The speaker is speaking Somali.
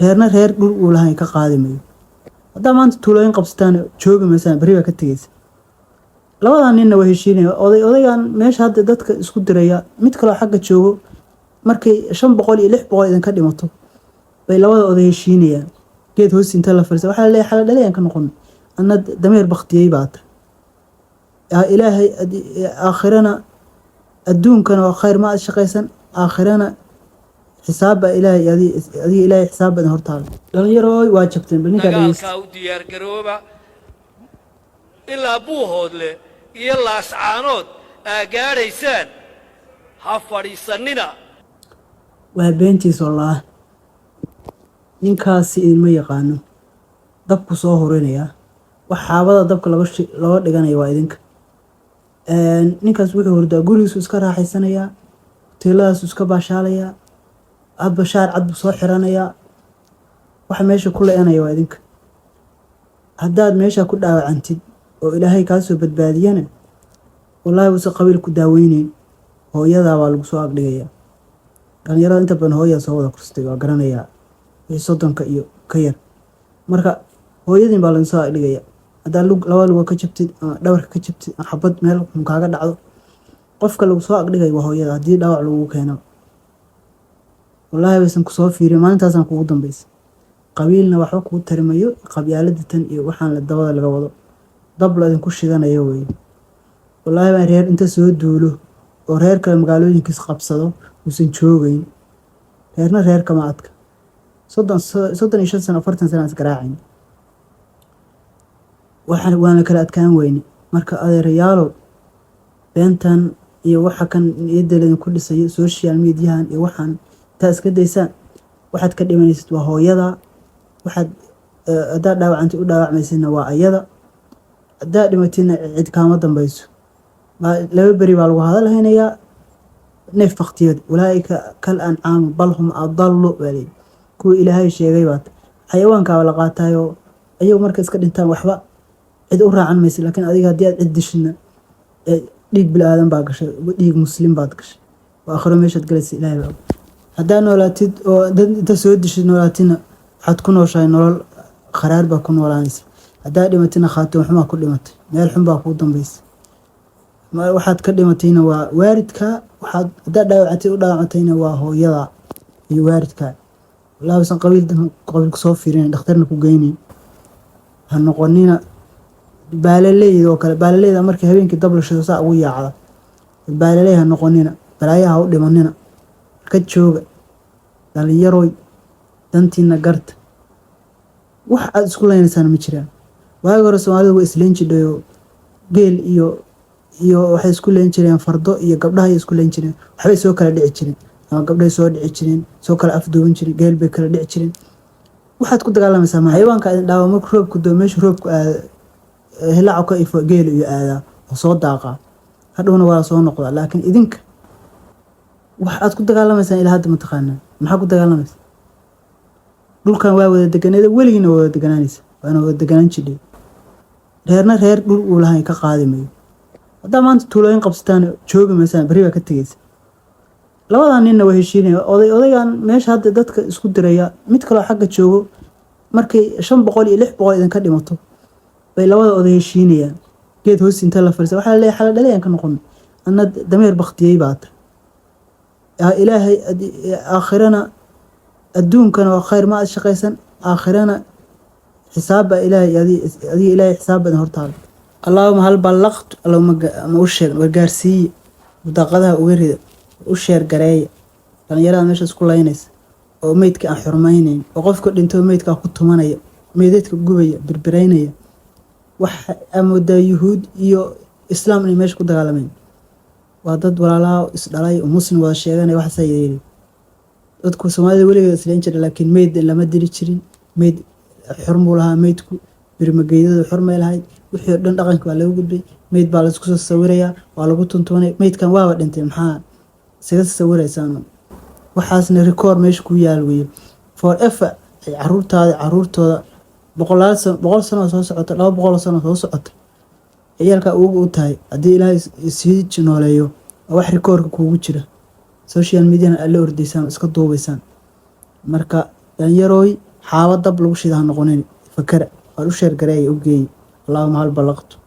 reerna reer dhul uu lahayn ka qaadi mayo. haddaa maanta tuulooyin qabsataan joogi maysaan beri baa ka tegaysa. labadan ninna waa heshiinaya. odaygan meesha hadda dadka isku diraya mid kaloo xagga joogo markay 500 iyo 600 idinka dhimato bay labada oday heshiinayaan. geed hoos inta la fariisto waxaa la leeyahay xala dhalayaan ka noqon anna dameer baktiyay baata ilaahay aakhirana adduunkana waa khayr ma shaqaysan aakhirana xisaab ilaahay adiga ilaahay xisaab badan hortaada dhalinyaro waa jabteen bal ninka dagaalka u diyaar garooba ilaa Buuhoodle iyo Laascaanood aa gaadhaysaan ha fadhiisanina. waa beentiis wallaah ninkaasi ilma yaqaano dabku soo horinaya wax xaabada dabka laga dhiganayo waa idinka. ninkaas wuxuu hurdaa gurigiisu iska raaxaysanaya hoteeladaas iska baashaalaya abba shaar cad soo xiranaya waxa meesha ku leeyanaya waa idinka. haddaad meesha ku dhaawacantid oo ilaahay kaa soo badbaadiyana wallaahi wasa qabiil ku daaweynayn hooyadaa waa lagu soo agdhigaya. dhalinyarada inta badan hooyaa soo wada kurstay waa garanayaa wixii soddonka iyo ka yar marka hooyadin baa lagu soo agdhigaya. haddaa laba lugo ka jabtid ama dhabarka ka jabtid ama xabad meel xun kaaga dhacdo qofka lagu soo agdhigay waa hooyada haddii dhaawac lagu keeno wallaahi baysan kusoo fiirin maalintaasaan kugu dambaysa. qabiilna waxba kuu tarimayo qabyaalada tan iyo waxaan la dabada laga wado dab la idinku shidanayo wey. wallaahi baan reer inta soo duulo oo reer kale magaalooyinkiis qabsado uusan joogayn. reerna reer kama adka 35 sano 40 sano isgaraacayn waana kala adkaan weyne. marka adeerayaalow beentan iyo waxa kan niyadda ku dhisayo social mediahan iyo waxaan taa iska daysaan waxaad ka dhimanaysid waa hooyada. waxaad haddaa dhaawacantay u dhaawacmaysidna waa ayada. haddaa dhimatidna cid kaama dambayso. laba beri baa lagu hadalhaynayaa neef baktiyad walaaika kal ancaam bal hum adallu wali kuwa ilaahay sheegay baad xayawaanka la qaatayo ayagu marka iska dhintaan waxba cid u raacan maysid. laakiin adiga haddii aad cid dishina dhiig bil aadan baa gashay dhiig muslim baad gashay waa aakhiro meeshaad galaysa ilaahay baa. haddaa noolaatid oo dad inta soo dishid noolaatina waxaad ku nooshahay nolol kharaar baa ku noolaanaysa. haddaa dhimatina khaatimo xumaa ku dhimatay meel xun baa kuu dambaysa. waxaad ka dhimatayna waa waalidka haddaa dhaawacatay u dhaawacatayna waa hooyada iyo waalidka. wallaahi san qabiilku soo fiirin dhakhtarna ku geynin ha noqonina baalaleyda oo kale. baalaleyda markii habeenkii dab la shido saa ugu yaacda baalaley ha noqonina balaayaha u dhimanina ka jooga. dhalinyaroy dantiina garta wax aad isku leynaysaan ma jiraan. waagi hore Soomaalidu way isleen jidhayo geel iyo waxay isku leen jireen fardo iyo gabdhaha ay isku leen jireen waxbay soo kala dhici jireen ama gabdhahay soo dhici jireen soo kala afduuban jireen geel bay kala dhici jireen. waxaad ku dagaalamaysaa ma xayawaanka idin dhaawo markuu roobku doo meesha roobku hilaaco ka ifo geel iyo aadaa oo soo daaqa hadhowna waa soo noqdaa. laakiin idinka wax aad ku dagaalamaysaa ilaa hadda ma taqaanaa maxaa ku dagaalamaysaa. dhulkan waa wada deganeeda weligiina waa wada deganaanaysa waana wada deganaan jidhay. reerna reer dhul uu lahayn ka qaadi mayo. haddaa maanta tuulooyin qabsataan joogi maysaan beri baa ka tegaysa. labadan ninna waa heshiinaya. odaygan meesha hadda dadka isku diraya mid kaloo xagga joogo markay 500 iyo 600 idinka dhimato bay labada oday heshiinayaan. geed hoos inta la fariisto waxaa la leeyahay xala dhalayaan ka noqon anna dameer baktiyay baata ilaahay aakhirana adduunkana waa khayr ma shaqaysan aakhirana xisaab ilaahay adiga ilaahay xisaab badan hortaada. allahumma hal ballaqtu allahumma ma u sheeg wargaarsiiye mudaqadaha uga rida u sheer gareeya dhalinyarada meesha isku leynaysa oo meydka aan xurmaynayn oo qofka dhinto meydka ku tumanaya meydadka gubaya birbiraynaya wax amooda yuhuud iyo islaam inay meesha ku dagaalameen. waa dad walaalaha isdhalay oo muslim wada sheeganaya wax sayay dadku Soomaalida weligeed isleen jiray laakiin meyd lama diri jirin. meyd xurmo lahaa meydku birmageydada xurmay lahayd wixii dhan dhaqanka waa lagu gudbay. meyd baa la isku soo sawiraya waa lagu tuntuunay meydkan waaba dhintay maxaa isaga sawiraysaan waxaasna record meesha ku yaal weeye forever. caruurtooda 100 sano soo socota 200 sano soo socota ciyalka ugu tahay haddii ilaahay sii jinooleeyo wax rekoorka kuugu jira social media alla ordaysaan iska duubaysaan. marka dhalinyarooy xaabo dab lagu shidaa noqonin fakara waan u sheer gareeya u geeyey allahuma hal ballaqtu